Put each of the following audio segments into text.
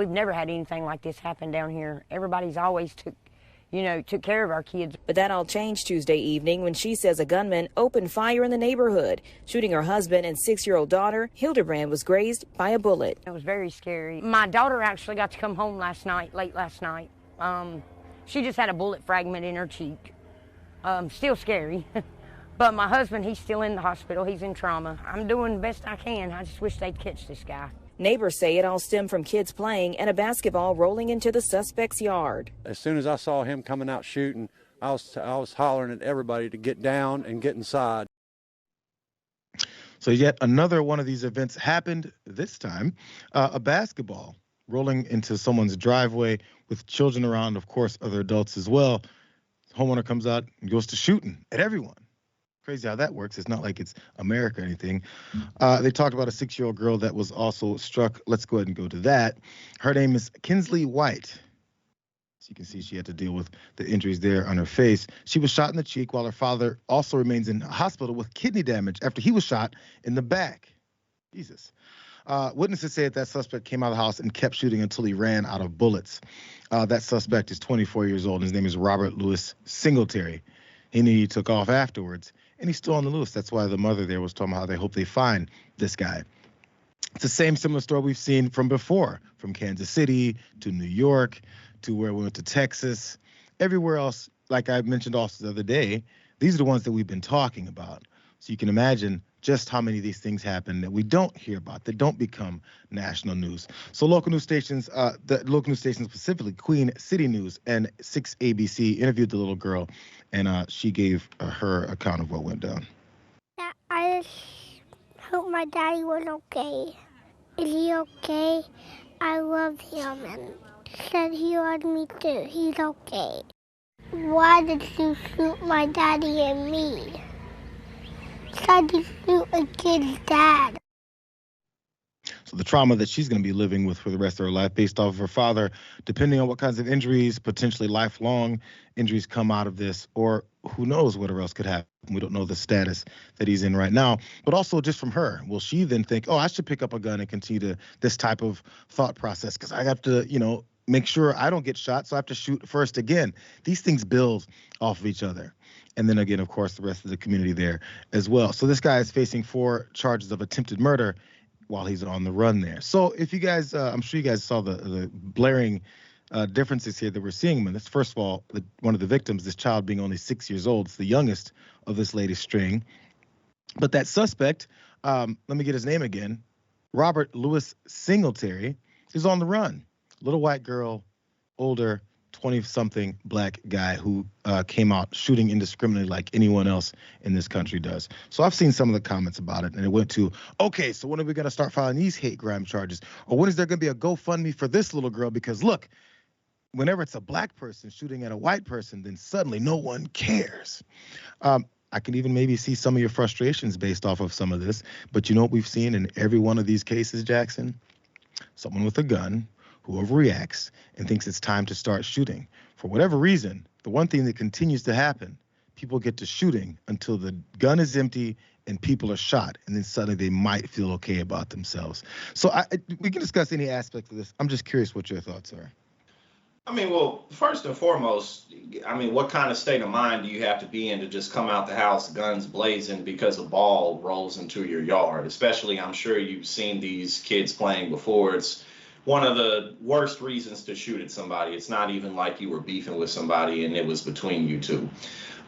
we've never had anything like this happen down here. Everybody's always took care of our kids. But that all changed Tuesday evening when she says a gunman opened fire in the neighborhood, shooting her husband and 6-year-old daughter. Hildebrand was grazed by a bullet. It was very scary. My daughter actually got to come home late last night. She just had a bullet fragment in her cheek. Still scary. But my husband, he's still in the hospital. He's in trauma. I'm doing the best I can. I just wish they'd catch this guy. Neighbors say it all stemmed from kids playing and a basketball rolling into the suspect's yard. As soon as I saw him coming out shooting, I was hollering at everybody to get down and get inside. So yet another one of these events happened this time. A basketball rolling into someone's driveway with children around, of course, other adults as well. The homeowner comes out and goes to shooting at everyone. Crazy how that works. It's not like it's America or anything. They talked about a 6-year-old girl that was also struck. Let's go ahead and go to that. Her name is Kinsley White. As you can see, she had to deal with the injuries there on her face. She was shot in the cheek while her father also remains in hospital with kidney damage after he was shot in the back. Jesus. Witnesses say that suspect came out of the house and kept shooting until he ran out of bullets. That suspect is 24 years old. His name is Robert Louis Singletary. He took off afterwards, and he's still on the loose. That's why the mother there was talking about how they hope they find this guy. It's the same similar story we've seen from before, from Kansas City to New York to where we went to Texas. Everywhere else, like I mentioned also the other day, these are the ones that we've been talking about. So you can imagine just how many of these things happen that we don't hear about, that don't become national news. So local news stations, specifically Queen City News and 6 ABC interviewed the little girl, and she gave her account of what went down. I just hope my daddy was okay. Is he okay? I love him and said he loved me too. He's okay. Why did you shoot my daddy and me? Tried to shoot a kid's dad. So the trauma that she's going to be living with for the rest of her life based off of her father, depending on what kinds of injuries, potentially lifelong injuries come out of this, or who knows whatever else could happen. We don't know the status that he's in right now, but also just from her. Will she then think, oh, I should pick up a gun and continue this type of thought process because I have to, make sure I don't get shot, so I have to shoot first again. These things build off of each other. And then again, of course, the rest of the community there as well. So this guy is facing 4 charges of attempted murder while he's on the run there. So if you guys, I'm sure you guys saw the blaring differences here that we're seeing. And this, first of all, one of the victims, this child being only 6 years old, it's the youngest of this latest string. But that suspect, let me get his name again, Robert Louis Singletary, is on the run. Little white girl, older, 20-something black guy who came out shooting indiscriminately like anyone else in this country does. So I've seen some of the comments about it, and it went to, okay, so when are we going to start filing these hate crime charges? Or when is there going to be a GoFundMe for this little girl? Because look, whenever it's a black person shooting at a white person, then suddenly no one cares. I can even maybe see some of your frustrations based off of some of this. But you know what we've seen in every one of these cases, Jackson? Someone with a gun who overreacts and thinks it's time to start shooting. For whatever reason, the one thing that continues to happen, people get to shooting until the gun is empty and people are shot, and then suddenly they might feel okay about themselves. So we can discuss any aspect of this. I'm just curious what your thoughts are. I mean, well, first and foremost, what kind of state of mind do you have to be in to just come out the house, guns blazing, because a ball rolls into your yard? Especially, I'm sure you've seen these kids playing before. It's one of the worst reasons to shoot at somebody. It's not even like you were beefing with somebody and it was between you two.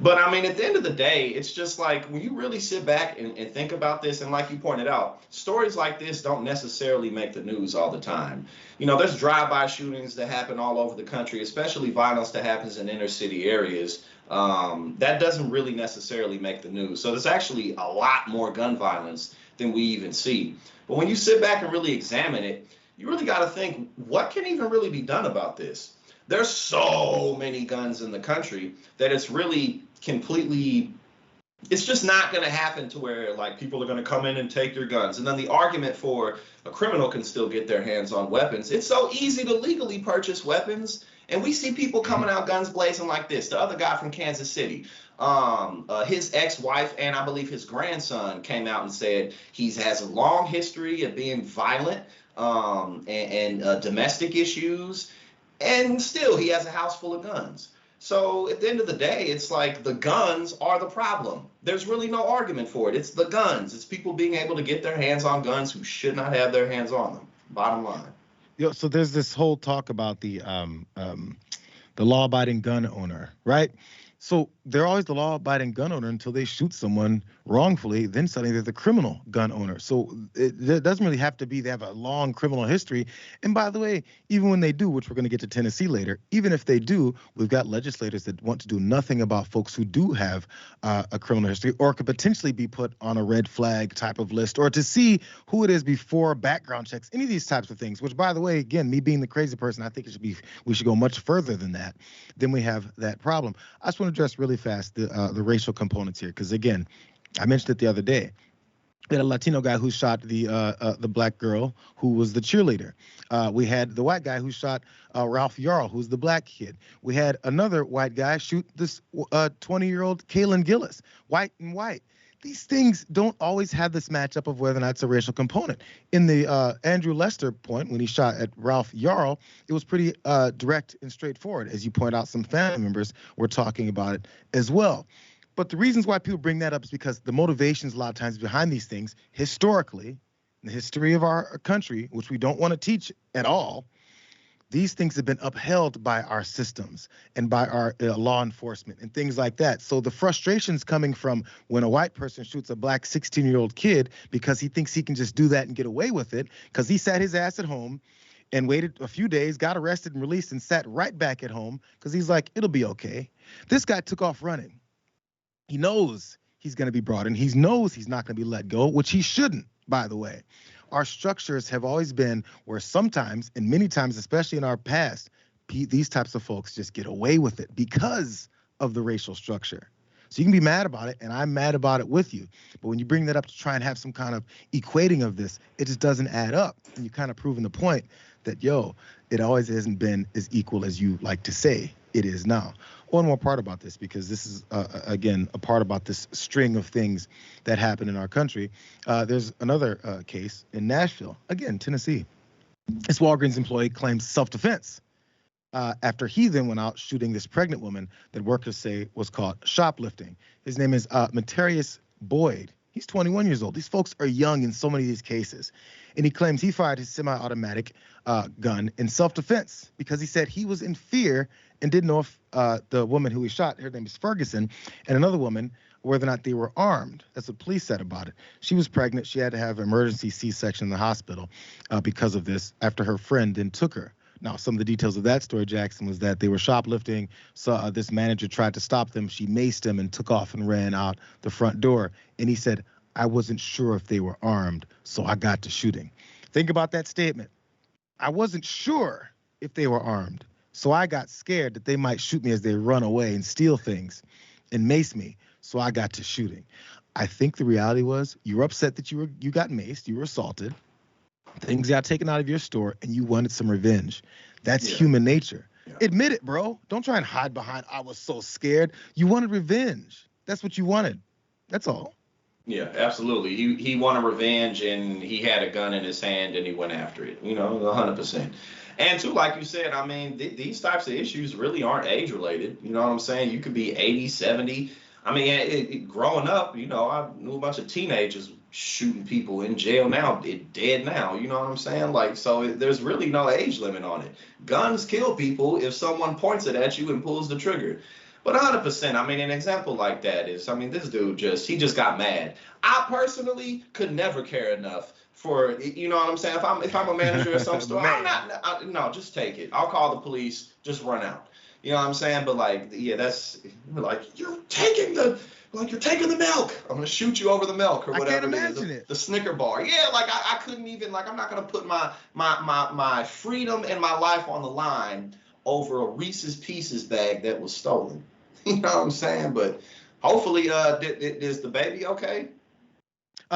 But at the end of the day, it's just like when you really sit back and think about this, and like you pointed out, stories like this don't necessarily make the news all the time. There's drive-by shootings that happen all over the country, especially violence that happens in inner city areas. That doesn't really necessarily make the news. So there's actually a lot more gun violence than we even see. But when you sit back and really examine it, you really got to think, what can even really be done about this? There's so many guns in the country that it's really completely, it's just not going to happen to where like people are going to come in and take your guns. And then the argument for a criminal can still get their hands on weapons. It's so easy to legally purchase weapons. And we see people coming out guns blazing like this. The other guy from Kansas City, his ex-wife and I believe his grandson came out and said he has a long history of being violent. and domestic issues, and still he has a house full of guns. So at the end of the day, it's like the guns are the problem. There's really no argument for it. It's the guns. It's people being able to get their hands on guns who should not have their hands on them. Bottom line. So there's this whole talk about the law-abiding gun owner, right? So they're always the law-abiding gun owner until they shoot someone wrongfully. Then suddenly they're the criminal gun owner. So it doesn't really have to be they have a long criminal history. And by the way, even when they do, which we're going to get to Tennessee later, even if they do, we've got legislators that want to do nothing about folks who do have a criminal history or could potentially be put on a red flag type of list, or to see who it is before background checks, any of these types of things, which, by the way, again, me being the crazy person, I think we should go much further than that. Then we have that problem. I just want to address really fast the racial components here, because again, I mentioned it the other day. We had a Latino guy who shot the black girl who was the cheerleader. We had the white guy who shot Ralph Yarl, who's the black kid. We had another white guy shoot this 20-year-old Kaylin Gillis, white and white. These things don't always have this matchup of whether or not it's a racial component. In the Andrew Lester point, when he shot at Ralph Yarl, it was pretty direct and straightforward. As you point out, some family members were talking about it as well. But the reasons why people bring that up is because the motivations a lot of times behind these things, historically, in the history of our country, which we don't want to teach at all, these things have been upheld by our systems and by our law enforcement and things like that. So the frustrations coming from when a white person shoots a black 16-year-old kid because he thinks he can just do that and get away with it, because he sat his ass at home and waited a few days, got arrested and released, and sat right back at home because he's like, it'll be okay. This guy took off running. He knows he's going to be brought in. He knows he's not going to be let go, which he shouldn't, by the way. Our structures have always been where sometimes, and many times, especially in our past, these types of folks just get away with it because of the racial structure. So you can be mad about it, and I'm mad about it with you. But when you bring that up to try and have some kind of equating of this, it just doesn't add up. And you're kind of proving the point that, it always hasn't been as equal as you like to say it is now. One more part about this, because this is, again, a part about this string of things that happen in our country. There's another case in Nashville, again, Tennessee. This Walgreens employee claims self-defense after he then went out shooting this pregnant woman that workers say was caught shoplifting. His name is Matarius Boyd. He's 21 years old. These folks are young in so many of these cases. And he claims he fired his semi-automatic gun in self-defense because he said he was in fear and didn't know if the woman who he shot, her name is Ferguson, and another woman, whether or not they were armed. That's what police said about it. She was pregnant. She had to have an emergency C-section in the hospital because of this after her friend then took her. Now, some of the details of that story, Jackson, was that they were shoplifting. So this manager tried to stop them. She maced him and took off and ran out the front door. And he said, I wasn't sure if they were armed, so I got to shooting. Think about that statement. I wasn't sure if they were armed, so I got scared that they might shoot me as they run away and steal things and mace me, so I got to shooting. I think the reality was you were upset that you got maced, you were assaulted, things got taken out of your store, and you wanted some revenge. That's human nature. Yeah. Admit it, bro. Don't try and hide behind, I was so scared. You wanted revenge. That's what you wanted. That's all. Yeah, absolutely. He wanted revenge, and he had a gun in his hand, and he went after it, 100%. And too, like you said, I mean, these types of issues really aren't age-related. You know what I'm saying? You could be 80, 70. I mean, growing up, I knew a bunch of teenagers shooting people in jail now, dead now. You know what I'm saying? Like, so there's really no age limit on it. Guns kill people if someone points it at you and pulls the trigger. But 100%, I mean, an example like that is, this dude he just got mad. I personally could never care enough for, you know what I'm saying? If I'm a manager at some store, no, just take it. I'll call the police, just run out. You know what I'm saying? But that's like, you're taking the milk. I'm gonna shoot you over the milk or whatever. I can't imagine it. The Snicker bar. Yeah, like I couldn't even, I'm not gonna put my freedom and my life on the line over a Reese's Pieces bag that was stolen. You know what I'm saying? But hopefully, is the baby okay?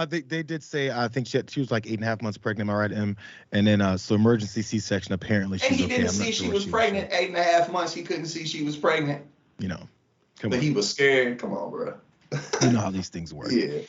They did say, I think she was like 8.5 months pregnant, am I right, Em? And then so emergency C-section, apparently she's okay. And he didn't see she was pregnant 8.5 months. He couldn't see she was pregnant. Come on. He was scared. Come on, bro. You know how these things work. Yeah.